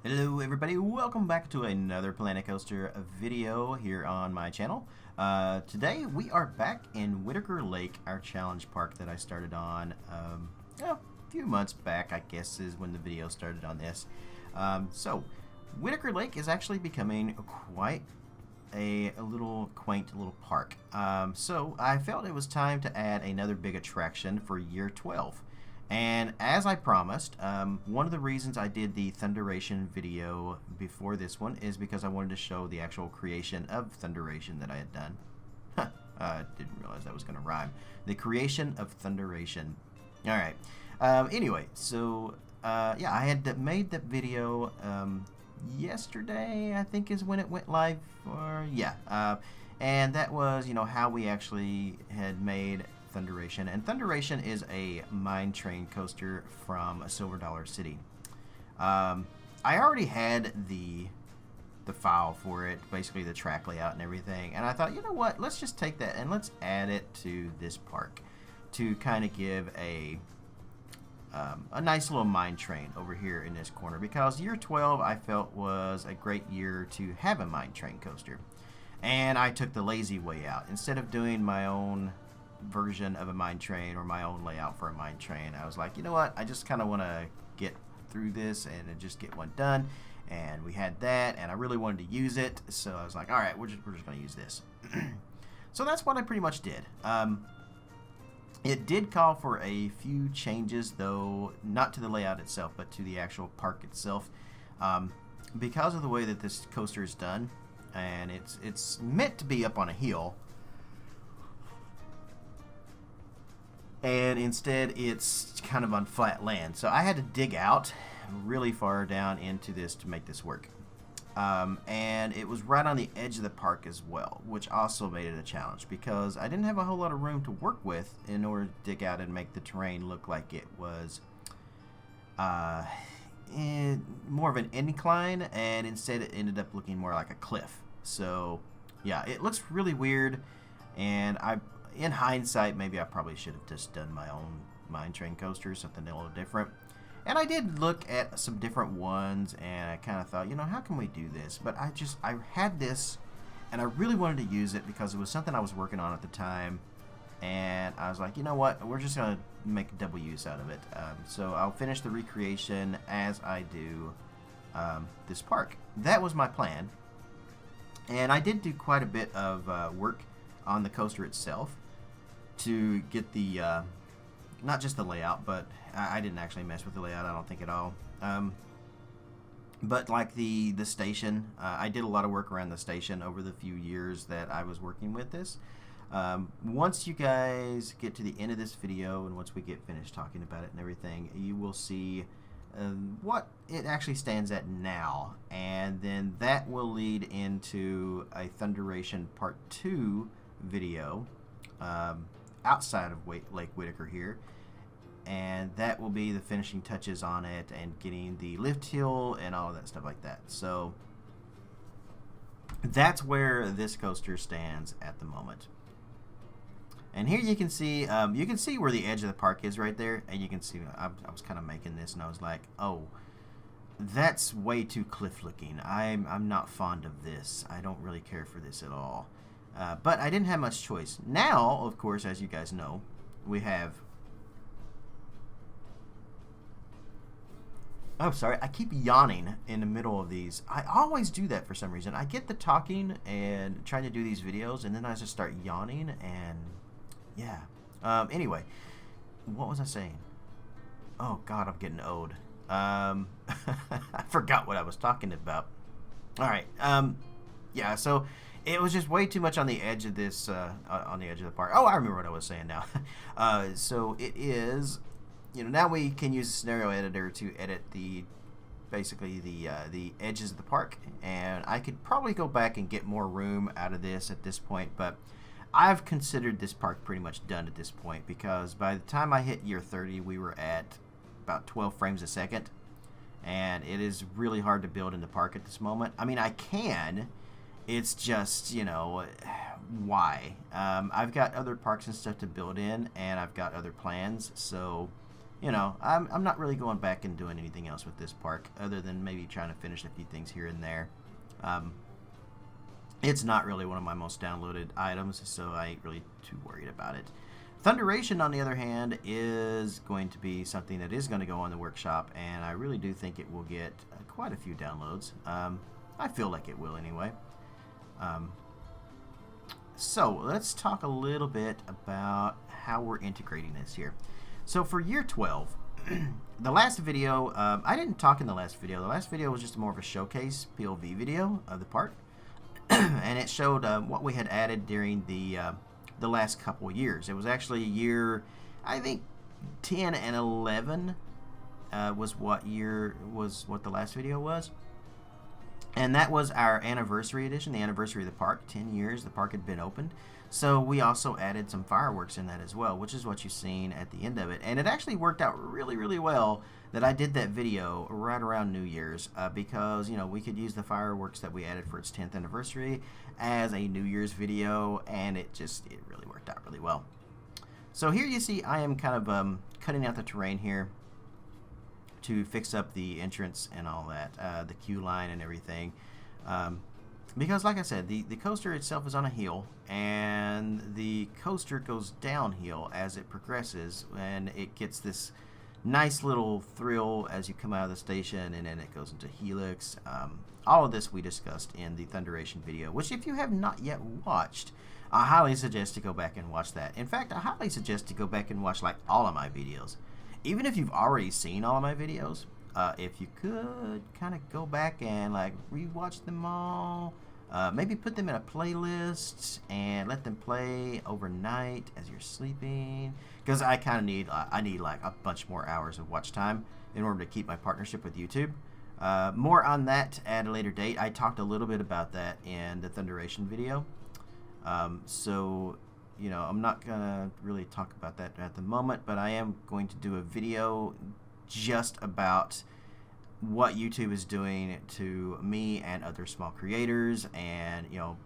Hello everybody, welcome back to another Planet Coaster video here on my channel. Today we are back in Whitaker Lake, our challenge park that I started on a few months back, I guess is when the video started on this. So Whitaker Lake is actually becoming quite a little quaint little park. So I felt it was time to add another big attraction for year 12. And as I promised, one of the reasons I did the Thunderation video before this one is because I wanted to show the actual creation of Thunderation that I had done. I didn't realize that was going to rhyme. The creation of Thunderation. Alright. Anyway, so yeah, I had made that video yesterday, I think is when it went live. Or yeah. And that was, you know, how we actually had made Thunderation, and Thunderation is a mine train coaster from Silver Dollar City. I already had the file for it, basically the track layout and everything, and I thought, you know what, let's just take that and let's add it to this park to kind of give a nice little mine train over here in this corner, because year 12 I felt was a great year to have a mine train coaster, and I took the lazy way out. Instead of doing my own version of a mine train or my own layout for a mine train, I was like, you know what, I just kind of want to get through this and just get one done. And we had that, and I really wanted to use it, so I was like, all right, we're just going to use this. So that's what I pretty much did. It did call for a few changes, though not to the layout itself, but to the actual park itself, because of the way that this coaster is done, and it's meant to be up on a hill. And instead it's kind of on flat land, so I had to dig out really far down into this to make this work, and it was right on the edge of the park as well, which also made it a challenge because I didn't have a whole lot of room to work with in order to dig out and make the terrain look like it was more of an incline, and instead it ended up looking more like a cliff. So yeah, it looks really weird, and in hindsight, maybe I probably should have just done my own mine train coaster, something a little different. And I did look at some different ones, and I kind of thought, you know, how can we do this? But I had this, and I really wanted to use it because it was something I was working on at the time. And I was like, you know what, we're just going to make double use out of it. So I'll finish the recreation as I do this park. That was my plan. And I did do quite a bit of work on the coaster itself to get the not just the layout, but I didn't actually mess with the layout, I don't think, at all, but like the station, I did a lot of work around the station over the few years that I was working with this. Once you guys get to the end of this video, and once we get finished talking about it and everything, you will see what it actually stands at now, and then that will lead into a Thunderation Part 2 video outside of Lake Whitaker here, and that will be the finishing touches on it and getting the lift hill and all of that stuff like that. So that's where this coaster stands at the moment. And here you can see where the edge of the park is right there, and you can see I was kind of making this, and I was like, oh, that's way too cliff looking. I'm not fond of this. I don't really care for this at all. But I didn't have much choice. Now, of course, as you guys know, we have... Oh, sorry, I keep yawning in the middle of these. I always do that for some reason. I get the talking and trying to do these videos, and then I just start yawning, and yeah. Anyway, what was I saying? Oh, God, I'm getting old. I forgot what I was talking about. All right. Yeah, so... it was just way too much on the edge of this, on the edge of the park. Oh, I remember what I was saying now. So it is, you know, now we can use the scenario editor to edit basically the edges of the park. And I could probably go back and get more room out of this at this point, but I've considered this park pretty much done at this point, because by the time I hit year 30, we were at about 12 frames a second. And it is really hard to build in the park at this moment. I mean, I can... it's just, you know, why? I've got other parks and stuff to build in, and I've got other plans, so you know, I'm not really going back and doing anything else with this park other than maybe trying to finish a few things here and there. It's not really one of my most downloaded items, so I ain't really too worried about it. Thunderation, on the other hand, is going to be something that is going to go on the workshop, and I really do think it will get quite a few downloads. I feel like it will anyway. So let's talk a little bit about how we're integrating this here. So for year 12, the last video, I didn't talk in the last video. The last video was just more of a showcase POV video of the park, and it showed what we had added during the last couple years. It was actually year, I think, 10 and 11 was what the last video was. And that was our anniversary edition, the anniversary of the park. 10 years the park had been opened. So we also added some fireworks in that as well, which is what you've seen at the end of it. And it actually worked out really, really well that I did that video right around New Year's because, you know, we could use the fireworks that we added for its 10th anniversary as a New Year's video, and it really worked out really well. So here you see I am kind of cutting out the terrain here to fix up the entrance and all that, the queue line and everything. Because like I said, the coaster itself is on a hill, and the coaster goes downhill as it progresses, and it gets this nice little thrill as you come out of the station, and then it goes into Helix. All of this we discussed in the Thunderation video, which if you have not yet watched, I highly suggest to go back and watch that. In fact, I highly suggest to go back and watch like all of my videos. Even if you've already seen all of my videos, if you could kind of go back and like rewatch them all, maybe put them in a playlist and let them play overnight as you're sleeping, because I kind of need like a bunch more hours of watch time in order to keep my partnership with YouTube. More on that at a later date. I talked a little bit about that in the Thunderation video, so you know, I'm not gonna really talk about that at the moment, but I am going to do a video just about what YouTube is doing to me and other small creators, and you know,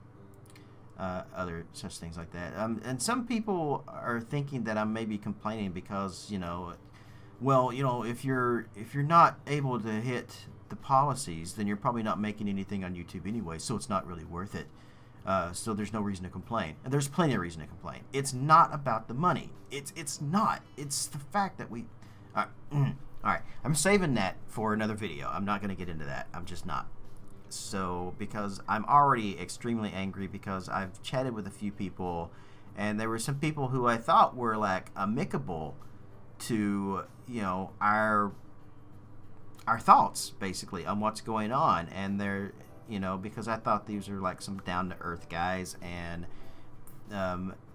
other such things like that. And some people are thinking that I'm maybe complaining because, you know, well, you know, if you're not able to hit the policies, then you're probably not making anything on YouTube anyway, so it's not really worth it. So there's no reason to complain. And there's plenty of reason to complain. It's not about the money. It's not. It's the fact that we... All right. I'm saving that for another video. I'm not going to get into that. I'm just not. So, because I'm already extremely angry because I've chatted with a few people, and there were some people who I thought were like amicable to, you know, our thoughts basically on what's going on, and they're, you know, because I thought these are like some down-to-earth guys, and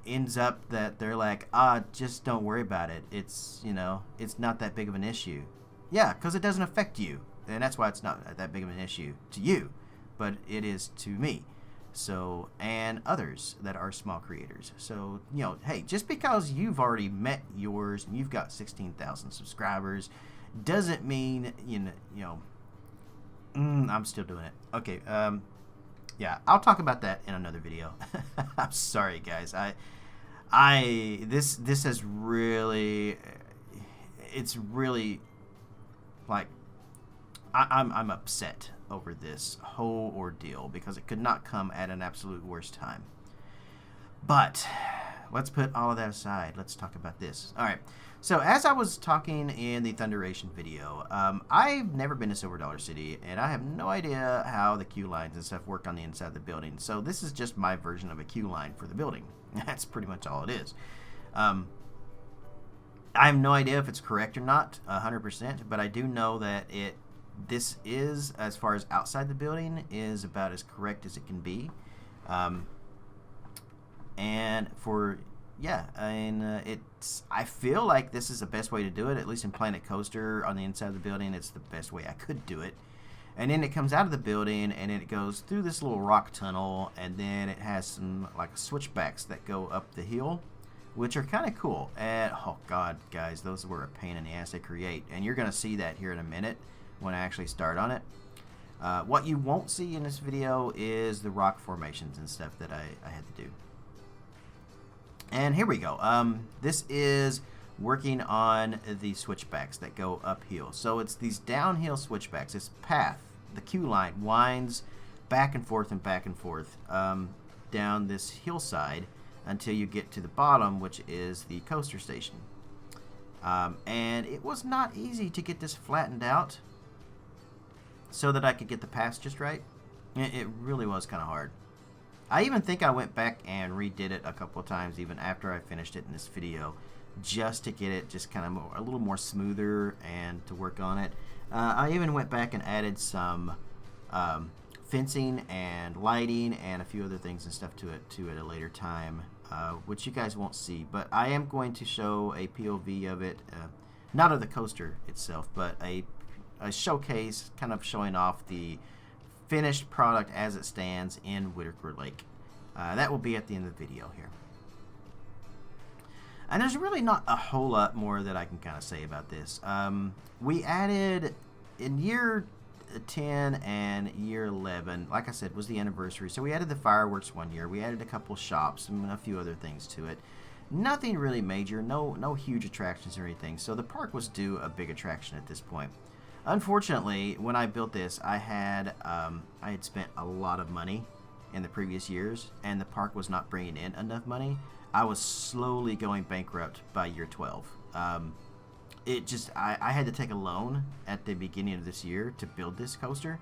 ends up that they're like, just don't worry about it. It's, you know, it's not that big of an issue. Yeah, because it doesn't affect you, and that's why it's not that big of an issue to you, but it is to me. So, and others that are small creators. So, you know, hey, just because you've already met yours and you've got 16,000 subscribers doesn't mean, you know, I'm still doing it. Okay, yeah, I'll talk about that in another video. I'm sorry, guys. This has really, it's really, like, I'm upset over this whole ordeal because it could not come at an absolute worst time. But let's put all of that aside. Let's talk about this. All right. So as I was talking in the Thunderation video, I've never been to Silver Dollar City, and I have no idea how the queue lines and stuff work on the inside of the building. So this is just my version of a queue line for the building. That's pretty much all it is. I have no idea if it's correct or not, 100%, but I do know that this is, as far as outside the building, is about as correct as it can be. And for... yeah, I feel like this is the best way to do it, at least in Planet Coaster on the inside of the building. It's the best way I could do it. And then it comes out of the building, and it goes through this little rock tunnel, and then it has some like switchbacks that go up the hill, which are kind of cool. And oh god, guys, those were a pain in the ass to create, and you're gonna see that here in a minute when I actually start on it. What you won't see in this video is the rock formations and stuff that I had to do. And here we go. This is working on the switchbacks that go uphill. So it's these downhill switchbacks. This path, the queue line, winds back and forth down this hillside until you get to the bottom, which is the coaster station. And it was not easy to get this flattened out so that I could get the pass just right. It really was kind of hard. I even think I went back and redid it a couple of times even after I finished it in this video, just to get it just kind of a little more smoother and to work on it. I even went back and added some fencing and lighting and a few other things and stuff to it at a later time, which you guys won't see. But I am going to show a POV of it, not of the coaster itself, but a showcase kind of showing off the finished product as it stands in Whitaker Lake. That will be at the end of the video here. And there's really not a whole lot more that I can kind of say about this. We added in year 10 and year 11, like I said, was the anniversary. So we added the fireworks one year. We added a couple shops and a few other things to it. Nothing really major, no huge attractions or anything. So the park was due a big attraction at this point. Unfortunately, when I built this, I had spent a lot of money in the previous years, and the park was not bringing in enough money. I was slowly going bankrupt by year 12. I had to take a loan at the beginning of this year to build this coaster.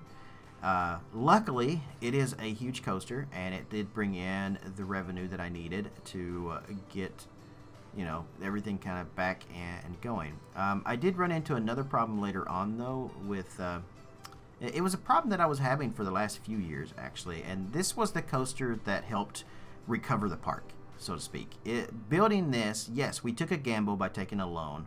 Luckily, it is a huge coaster, and it did bring in the revenue that I needed to get everything kind of back and going. I did run into another problem later on, though, with it was a problem that I was having for the last few years, actually, and this was the coaster that helped recover the park, so to speak. Building this, yes, we took a gamble by taking a loan,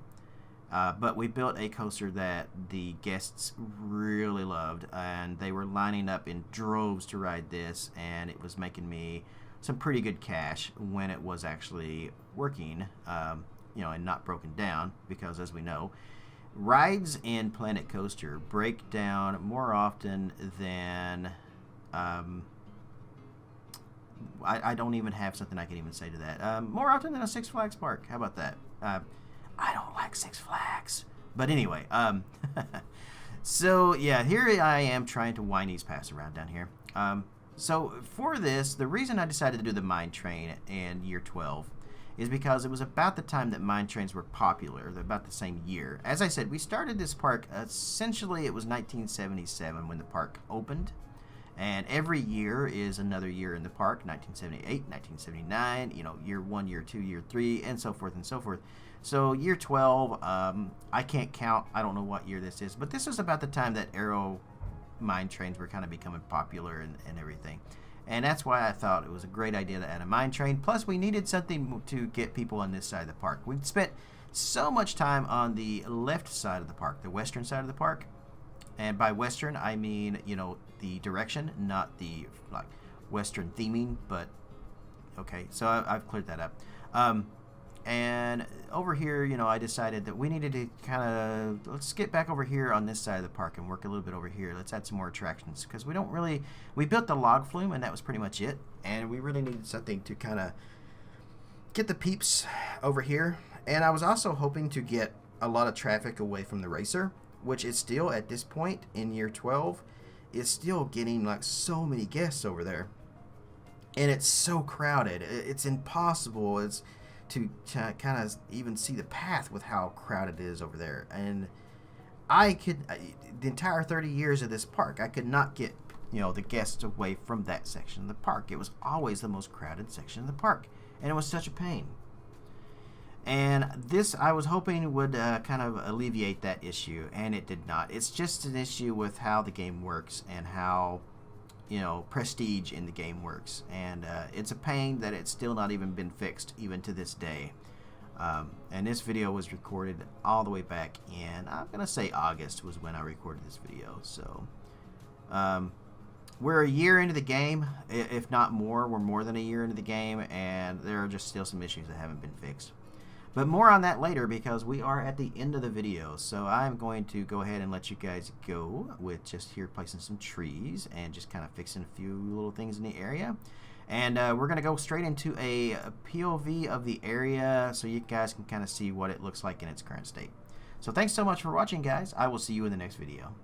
but we built a coaster that the guests really loved, and they were lining up in droves to ride this, and it was making me some pretty good cash when it was actually working, and not broken down, because as we know, rides in Planet Coaster break down more often than I don't even have something I can even say to that. More often than a Six Flags park. How about that? I don't like Six Flags, but anyway, so yeah, here I am trying to wind these paths around down here. So for this, the reason I decided to do the mine train in year 12 is because it was about the time that mine trains were popular. They're about the same year. As I said, we started this park, essentially it was 1977 when the park opened. And every year is another year in the park, 1978, 1979, year 1, year 2, year 3, and so forth and so forth. So year 12, I can't count. I don't know what year this is. But this was about the time that aero mine trains were kind of becoming popular and everything. And that's why I thought it was a great idea to add a mine train. Plus, we needed something to get people on this side of the park. We'd spent so much time on the left side of the park, the western side of the park. And by western, I mean, the direction, not the western theming, but okay, so I've cleared that up. And over here, I decided that we needed to let's get back over here on this side of the park and work a little bit over here. Let's add some more attractions, because we built the log flume, and that was pretty much it. And we really needed something to kind of get the peeps over here. And I was also hoping to get a lot of traffic away from the racer, which is still, at this point in year 12, is still getting so many guests over there. And it's so crowded. It's impossible to kind of even see the path with how crowded it is over there. And the entire 30 years of this park, I could not get the guests away from that section of the park. It was always the most crowded section of the park, and it was such a pain. And this, I was hoping, would kind of alleviate that issue, and it did not. It's just an issue with how the game works and how prestige in the game works, and it's a pain that it's still not even been fixed even to this day. And this video was recorded all the way back in, I'm gonna say August was when I recorded this video. So we're a year into the game, if not more. We're more than a year into the game, and there are just still some issues that haven't been fixed. But more on that later, because we are at the end of the video. So I'm going to go ahead and let you guys go with just here placing some trees and just kind of fixing a few little things in the area. And we're going to go straight into a POV of the area so you guys can kind of see what it looks like in its current state. So thanks so much for watching, guys. I will see you in the next video.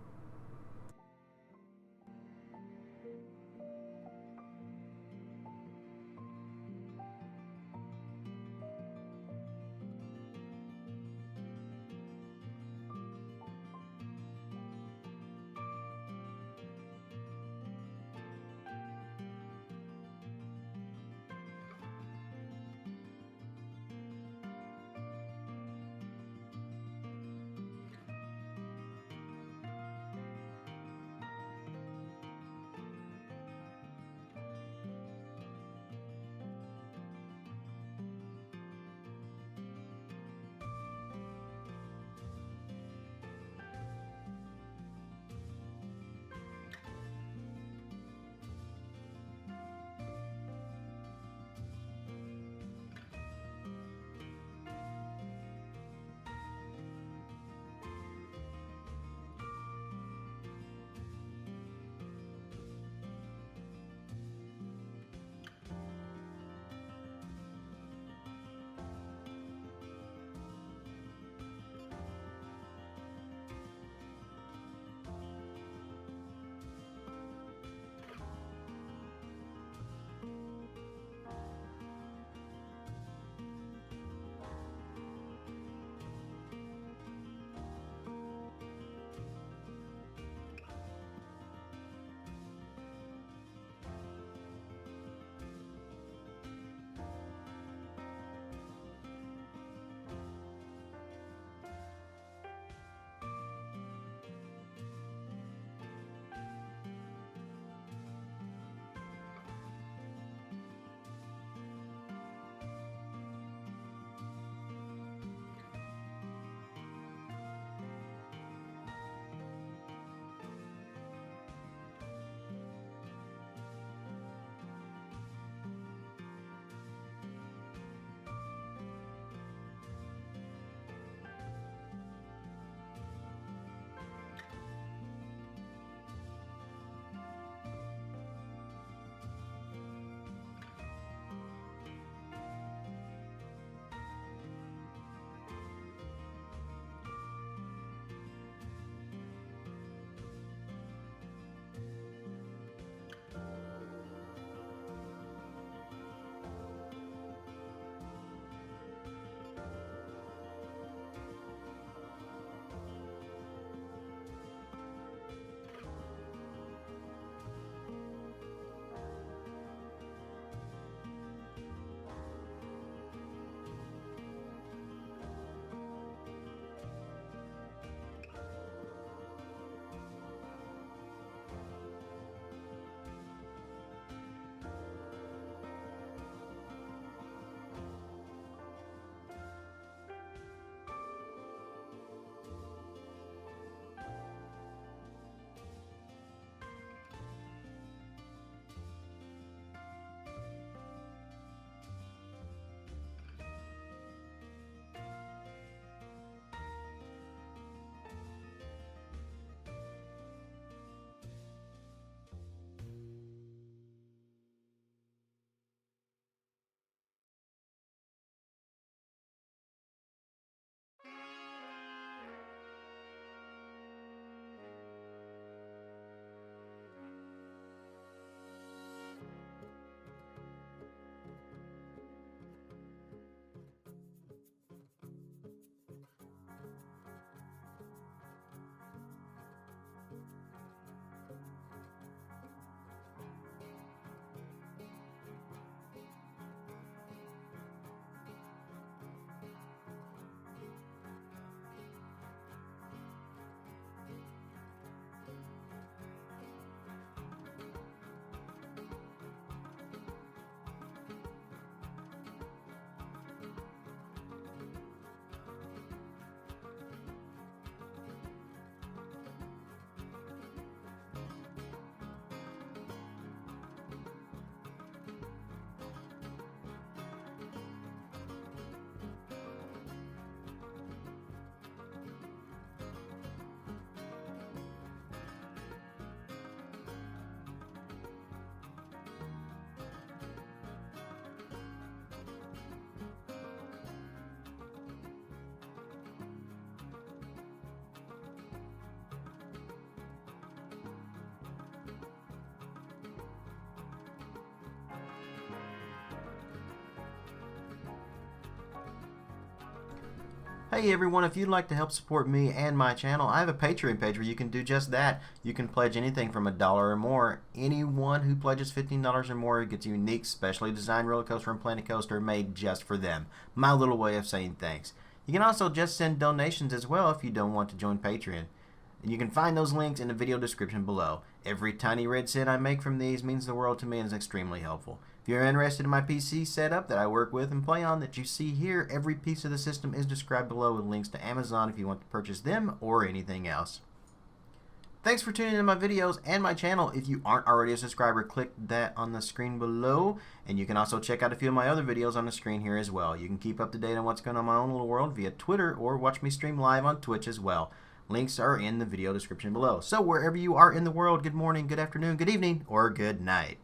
Hey everyone, if you'd like to help support me and my channel, I have a Patreon page where you can do just that. You can pledge anything from $1 or more. Anyone who pledges $15 or more gets a unique, specially designed roller coaster and Planet Coaster made just for them. My little way of saying thanks. You can also just send donations as well if you don't want to join Patreon. And you can find those links in the video description below. Every tiny red cent I make from these means the world to me and is extremely helpful. If you're interested in my PC setup that I work with and play on that you see here, every piece of the system is described below with links to Amazon if you want to purchase them or anything else. Thanks for tuning in to my videos and my channel. If you aren't already a subscriber, click that on the screen below. And you can also check out a few of my other videos on the screen here as well. You can keep up to date on what's going on in my own little world via Twitter or watch me stream live on Twitch as well. Links are in the video description below. So wherever you are in the world, good morning, good afternoon, good evening, or good night.